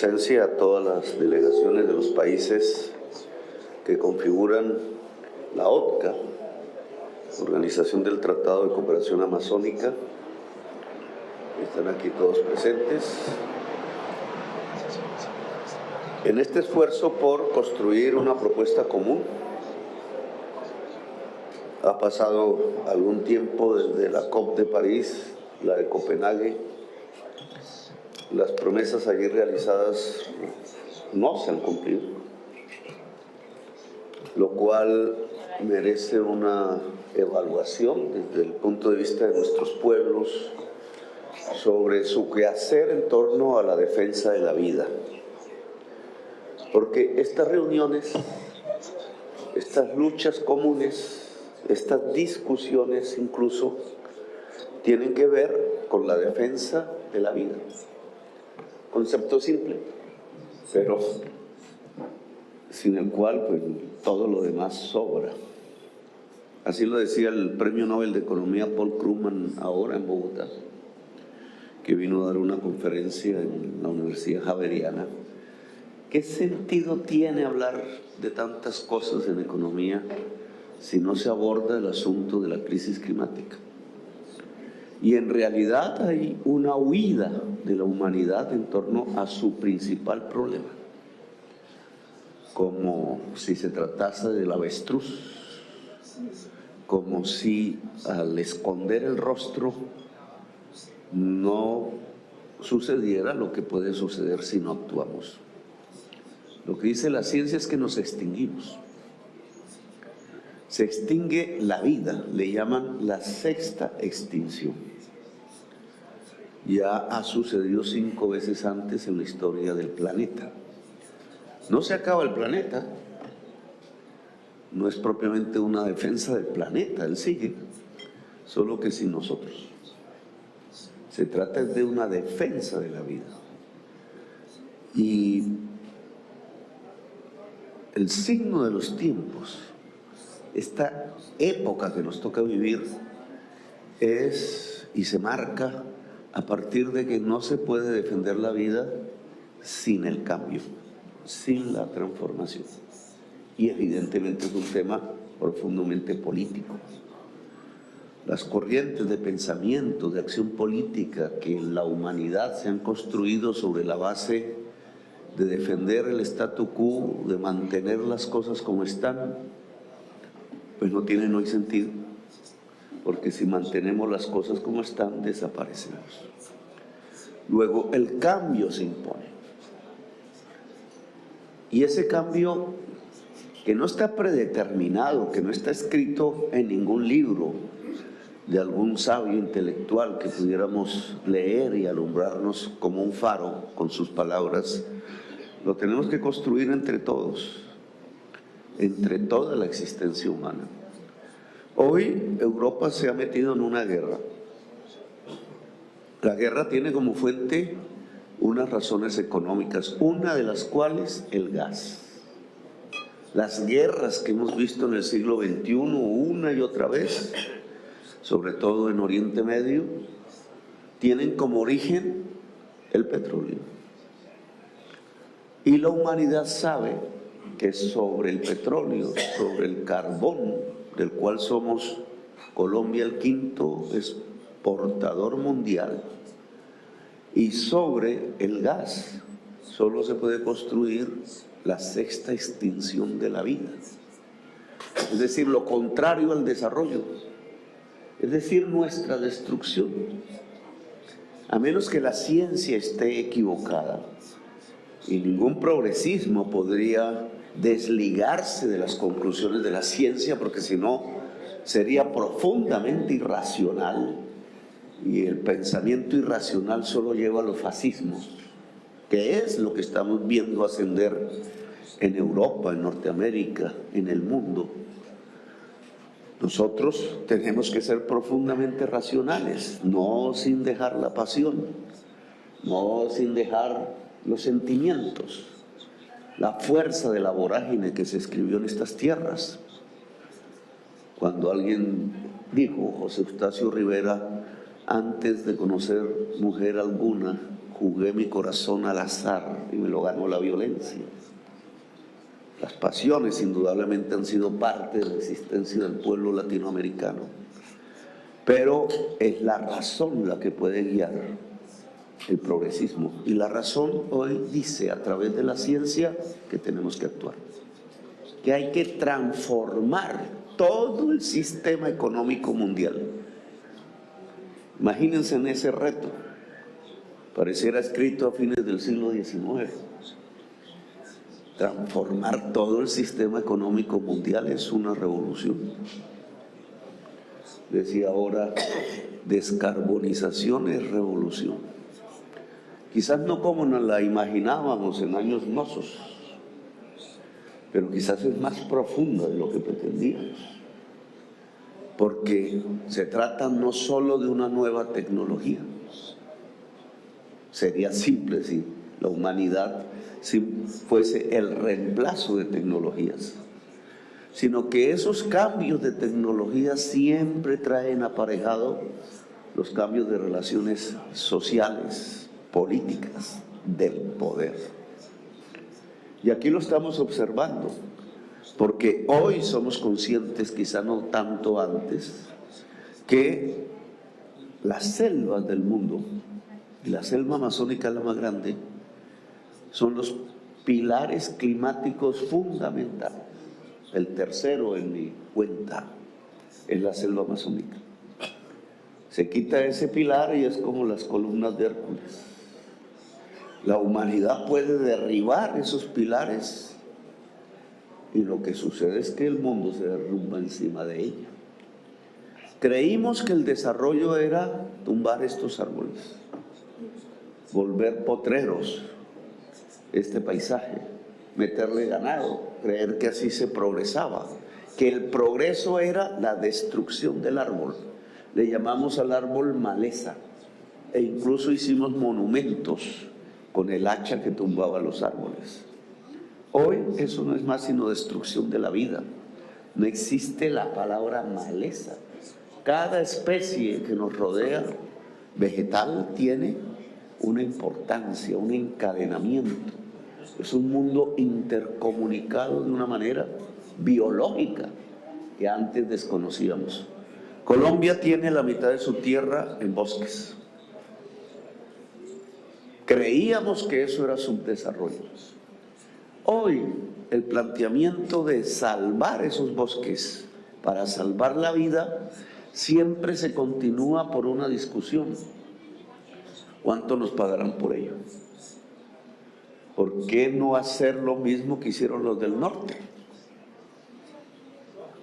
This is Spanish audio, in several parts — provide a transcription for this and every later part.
Presencia a todas las delegaciones de los países que configuran la OTCA, Organización del Tratado de Cooperación Amazónica. Están aquí todos presentes. En este esfuerzo por construir una propuesta común, ha pasado algún tiempo desde la COP de París, la de Copenhague. Las promesas allí realizadas no se han cumplido, lo cual merece una evaluación desde el punto de vista de nuestros pueblos sobre su quehacer en torno a la defensa de la vida. Porque estas reuniones, estas luchas comunes, estas discusiones incluso, tienen que ver con la defensa de la vida. Concepto simple, pero sin el cual pues, todo lo demás sobra. Así lo decía el Premio Nobel de Economía Paul Krugman ahora en Bogotá, que vino a dar una conferencia en la Universidad Javeriana. ¿Qué sentido tiene hablar de tantas cosas en economía si no se aborda el asunto de la crisis climática? Y en realidad hay una huida de la humanidad en torno a su principal problema, como si se tratase del avestruz, como si al esconder el rostro no sucediera lo que puede suceder si no actuamos. Lo que dice la ciencia es que nos extinguimos. Se extingue la vida, le llaman la sexta extinción. Ya ha sucedido 5 veces antes en la historia del planeta. No se acaba el planeta, no es propiamente una defensa del planeta, él sigue, solo que sin nosotros. Se trata de una defensa de la vida. Y el signo de los tiempos, esta época que nos toca vivir, es y se marca a partir de que no se puede defender la vida sin el cambio, sin la transformación. Y evidentemente es un tema profundamente político. Las corrientes de pensamiento, de acción política que en la humanidad se han construido sobre la base de defender el statu quo, de mantener las cosas como están, pues no tienen hoy sentido, porque si mantenemos las cosas como están, desaparecemos. Luego, el cambio se impone. Y ese cambio, que no está predeterminado, que no está escrito en ningún libro de algún sabio intelectual que pudiéramos leer y alumbrarnos como un faro con sus palabras, lo tenemos que construir entre todos, entre toda la existencia humana. Hoy Europa se ha metido en una guerra. La guerra tiene como fuente unas razones económicas, una de las cuales el gas. Las guerras que hemos visto en el siglo XXI una y otra vez, sobre todo en Oriente Medio, tienen como origen el petróleo. Y la humanidad sabe que sobre el petróleo, sobre el carbón, del cual somos Colombia el 5º exportador mundial, y sobre el gas solo se puede construir la sexta extinción de la vida, es decir, lo contrario al desarrollo, es decir, nuestra destrucción. A menos que la ciencia esté equivocada, y ningún progresismo podría desligarse de las conclusiones de la ciencia, porque si no sería profundamente irracional, y el pensamiento irracional solo lleva a los fascismos, que es lo que estamos viendo ascender en Europa, en Norteamérica, en el mundo. Nosotros tenemos que ser profundamente racionales, no sin dejar la pasión, no sin dejar los sentimientos, la fuerza de la vorágine que se escribió en estas tierras. Cuando alguien dijo, José Eustacio Rivera, Antes de conocer mujer alguna, jugué mi corazón al azar y me lo ganó la violencia. Las pasiones indudablemente han sido parte de la existencia del pueblo latinoamericano, pero es la razón la que puede guiar el progresismo. Y la razón hoy dice, a través de la ciencia, que tenemos que actuar, que hay que transformar todo el sistema económico mundial. Imagínense en ese reto, pareciera escrito a fines del siglo XIX. Transformar todo el sistema económico mundial es una revolución. Decía ahora, descarbonización es revolución. Quizás no como nos la imaginábamos en años mozos, pero quizás es más profunda de lo que pretendíamos. Porque se trata no solo de una nueva tecnología. Sería simple si la humanidad fuese el reemplazo de tecnologías, sino que esos cambios de tecnología siempre traen aparejado los cambios de relaciones sociales, políticas, del poder. Y aquí lo estamos observando, porque hoy somos conscientes, quizá no tanto antes, que las selvas del mundo, y la selva amazónica es la más grande, son los pilares climáticos fundamentales. El tercero en mi cuenta es la selva amazónica. Se quita ese pilar y es como las columnas de Hércules. La humanidad puede derribar esos pilares y lo que sucede es que el mundo se derrumba encima de ella. Creímos que el desarrollo era tumbar estos árboles, volver potreros este paisaje, meterle ganado, creer que así se progresaba, que el progreso era la destrucción del árbol. Le llamamos al árbol maleza e incluso hicimos monumentos con el hacha que tumbaba los árboles. Hoy eso no es más sino destrucción de la vida. No existe la palabra maleza. Cada especie que nos rodea, vegetal, tiene una importancia, un encadenamiento. Es un mundo intercomunicado de una manera biológica que antes desconocíamos. Colombia tiene la mitad de su tierra en bosques. Creíamos que eso era subdesarrollo. Hoy el planteamiento de salvar esos bosques para salvar la vida siempre se continúa por una discusión. ¿Cuánto nos pagarán por ello? ¿Por qué no hacer lo mismo que hicieron los del norte?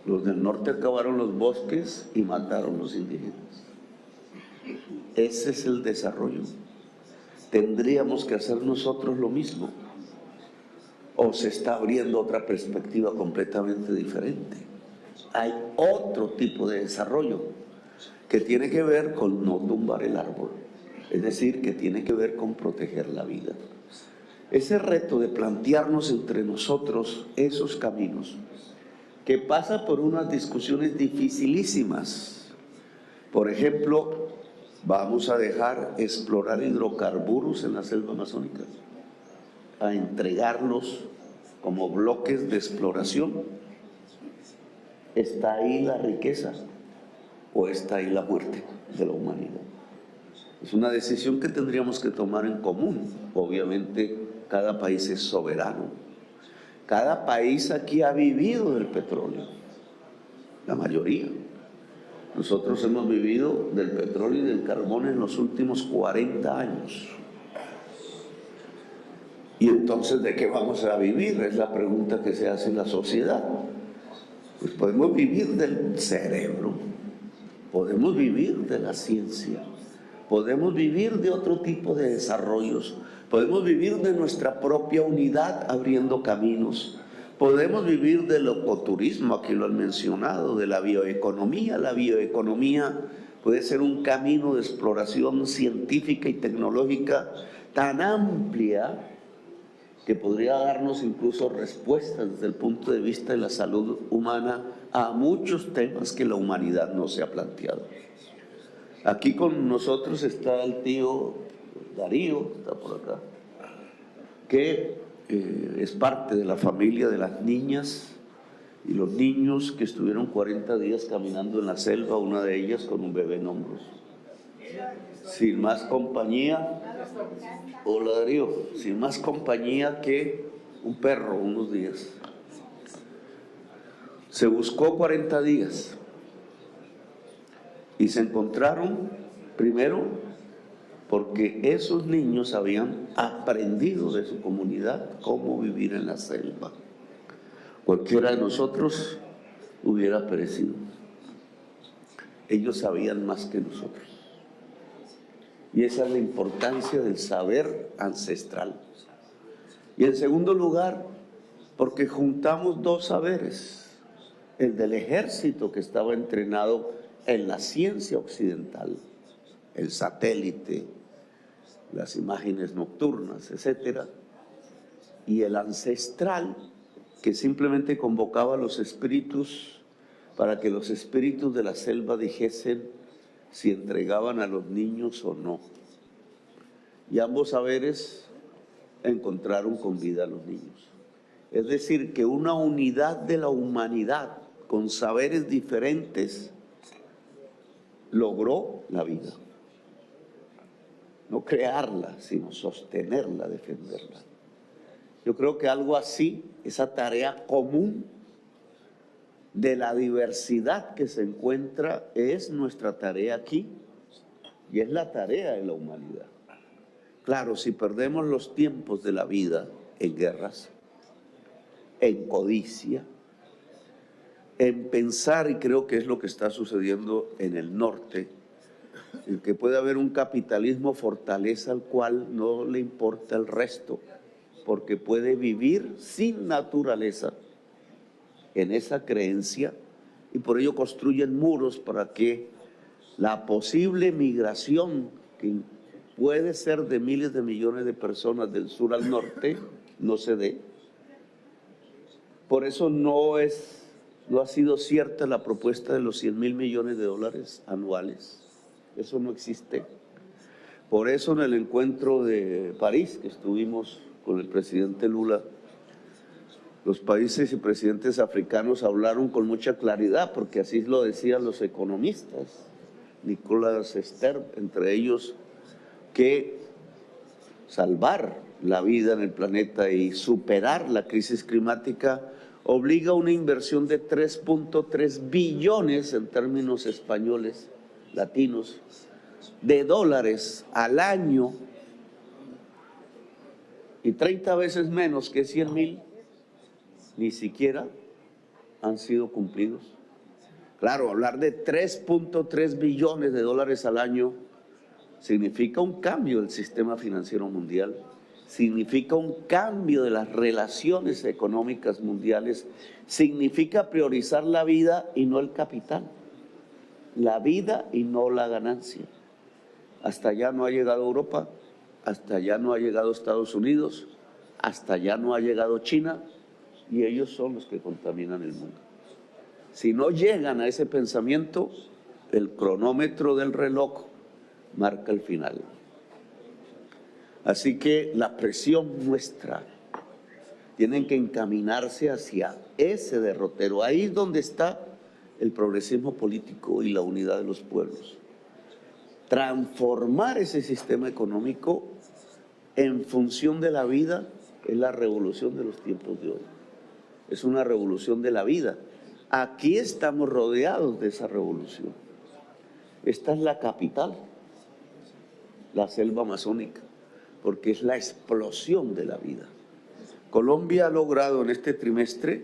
Los del norte acabaron los bosques y mataron a los indígenas. Ese es el desarrollo. ¿Tendríamos que hacer nosotros lo mismo? ¿O se está abriendo otra perspectiva completamente diferente? Hay otro tipo de desarrollo que tiene que ver con no tumbar el árbol. Es decir, que tiene que ver con proteger la vida. Ese reto de plantearnos entre nosotros esos caminos, que pasa por unas discusiones dificilísimas. Por ejemplo, ¿vamos a dejar explorar hidrocarburos en la selva amazónica? ¿A entregarlos como bloques de exploración? ¿Está ahí la riqueza o está ahí la muerte de la humanidad? Es una decisión que tendríamos que tomar en común. Obviamente, cada país es soberano. Cada país aquí ha vivido del petróleo, la mayoría. Nosotros hemos vivido del petróleo y del carbón en los últimos 40 años. Y entonces, ¿de qué vamos a vivir? Es la pregunta que se hace en la sociedad. Pues podemos vivir del cerebro, podemos vivir de la ciencia, podemos vivir de otro tipo de desarrollos, podemos vivir de nuestra propia unidad abriendo caminos, podemos vivir del ecoturismo, aquí lo han mencionado, de la bioeconomía. La bioeconomía puede ser un camino de exploración científica y tecnológica tan amplia que podría darnos incluso respuestas desde el punto de vista de la salud humana a muchos temas que la humanidad no se ha planteado. Aquí con nosotros está el tío Darío, está por acá, que es parte de la familia de las niñas y los niños que estuvieron 40 días caminando en la selva, una de ellas con un bebé en hombros. Sin más compañía, hola Darío, sin más compañía que un perro unos días. Se buscó 40 días y se encontraron primero porque esos niños habían aprendido de su comunidad cómo vivir en la selva. Cualquiera de nosotros hubiera perecido. Ellos sabían más que nosotros. Y esa es la importancia del saber ancestral. Y en segundo lugar, porque juntamos dos saberes. El del ejército que estaba entrenado en la ciencia occidental, el satélite, las imágenes nocturnas, etcétera, y el ancestral que simplemente convocaba a los espíritus para que los espíritus de la selva dijesen si entregaban a los niños o no. Y ambos saberes encontraron con vida a los niños. Es decir, que una unidad de la humanidad con saberes diferentes logró la vida. No crearla, sino sostenerla, defenderla. Yo creo que algo así, esa tarea común de la diversidad que se encuentra, es nuestra tarea aquí y es la tarea de la humanidad. Claro, si perdemos los tiempos de la vida en guerras, en codicia, en pensar, y creo que es lo que está sucediendo en el norte, en que puede haber un capitalismo fortaleza al cual no le importa el resto, porque puede vivir sin naturaleza en esa creencia, y por ello construyen muros para que la posible migración, que puede ser de miles de millones de personas del sur al norte, no se dé. Por eso no ha sido cierta la propuesta de los 100.000 millones de dólares anuales. Eso no existe. Por eso en el encuentro de París, que estuvimos con el presidente Lula, los países y presidentes africanos hablaron con mucha claridad, porque así lo decían los economistas, Nicolas Stern, entre ellos, que salvar la vida en el planeta y superar la crisis climática obliga a una inversión de 3.3 billones en términos españoles, latinos, de dólares al año, y 30 veces menos que 100.000 ni siquiera han sido cumplidos. Claro, hablar de 3.3 billones de dólares al año significa un cambio del sistema financiero mundial, significa un cambio de las relaciones económicas mundiales, significa priorizar la vida y no el capital, la vida y no la ganancia. Hasta allá no ha llegado Europa, hasta allá no ha llegado Estados Unidos, hasta allá no ha llegado China, y ellos son los que contaminan el mundo. Si no llegan a ese pensamiento, el cronómetro del reloj marca el final. Así que la presión nuestra tiene que encaminarse hacia ese derrotero. Ahí es donde está el progresismo político y la unidad de los pueblos. Transformar ese sistema económico en función de la vida es la revolución de los tiempos de hoy. Es una revolución de la vida. Aquí estamos rodeados de esa revolución. Esta es la capital, la selva amazónica, porque es la explosión de la vida. Colombia ha logrado en este trimestre,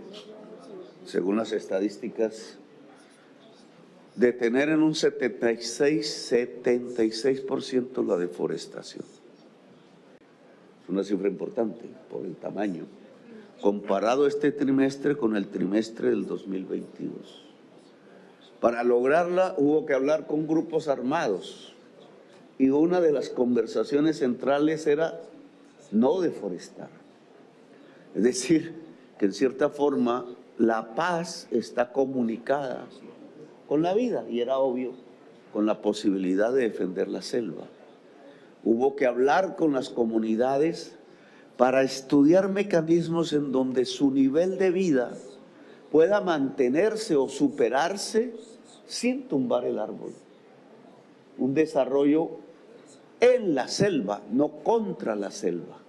según las estadísticas, detener en un 76% la deforestación. Es una cifra importante por el tamaño, comparado este trimestre con el trimestre del 2022. Para lograrla hubo que hablar con grupos armados, y una de las conversaciones centrales era no deforestar. Es decir, que en cierta forma la paz está comunicada con la vida, y era obvio con la posibilidad de defender la selva. Hubo que hablar con las comunidades para estudiar mecanismos en donde su nivel de vida pueda mantenerse o superarse sin tumbar el árbol. Un desarrollo en la selva, no contra la selva.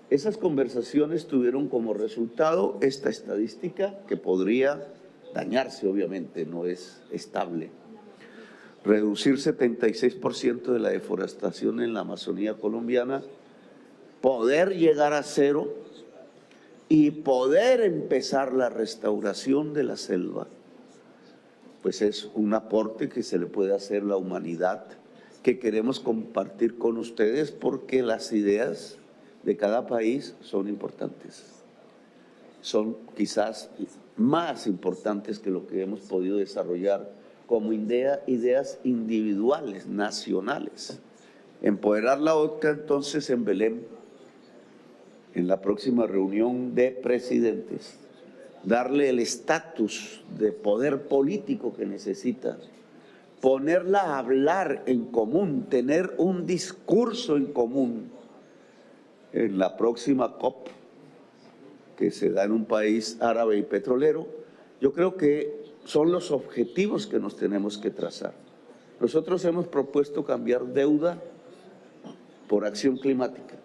Esas conversaciones tuvieron como resultado esta estadística que podría dañarse, obviamente, no es estable. Reducir 76% de la deforestación en la Amazonía colombiana, poder llegar a cero y poder empezar la restauración de la selva, pues es un aporte que se le puede hacer a la humanidad, que queremos compartir con ustedes porque las ideas de cada país son importantes. Son quizás más importantes que lo que hemos podido desarrollar como ideas individuales, nacionales. Empoderar la OCA entonces en Belém, en la próxima reunión de presidentes, darle el estatus de poder político que necesita, ponerla a hablar en común, tener un discurso en común en la próxima COP que se da en un país árabe y petrolero. Yo creo que son los objetivos que nos tenemos que trazar. Nosotros hemos propuesto cambiar deuda por acción climática.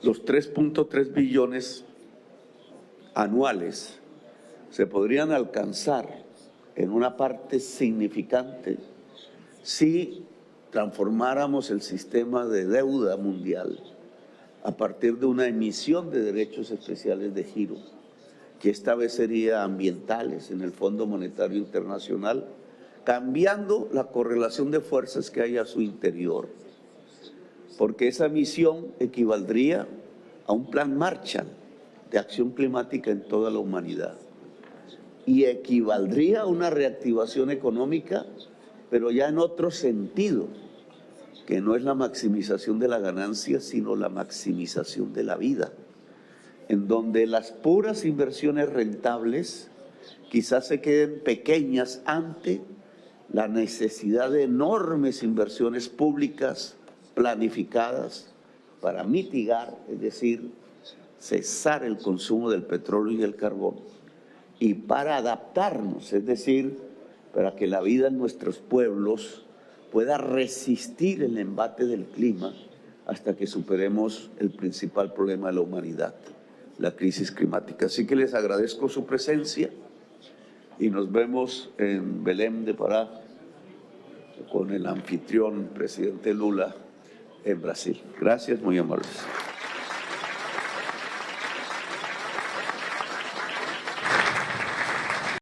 Los 3.3 billones anuales se podrían alcanzar en una parte significante si transformáramos el sistema de deuda mundial a partir de una emisión de derechos especiales de giro, que esta vez sería ambientales en el Fondo Monetario Internacional, cambiando la correlación de fuerzas que hay a su interior, porque esa emisión equivaldría a un plan Marshall de acción climática en toda la humanidad y equivaldría a una reactivación económica, pero ya en otro sentido, que no es la maximización de la ganancia, sino la maximización de la vida, en donde las puras inversiones rentables quizás se queden pequeñas ante la necesidad de enormes inversiones públicas planificadas para mitigar, es decir, cesar el consumo del petróleo y el carbón, y para adaptarnos, es decir, para que la vida en nuestros pueblos pueda resistir el embate del clima hasta que superemos el principal problema de la humanidad, la crisis climática. Así que les agradezco su presencia y nos vemos en Belém de Pará con el anfitrión, presidente Lula, en Brasil. Gracias, muy amables.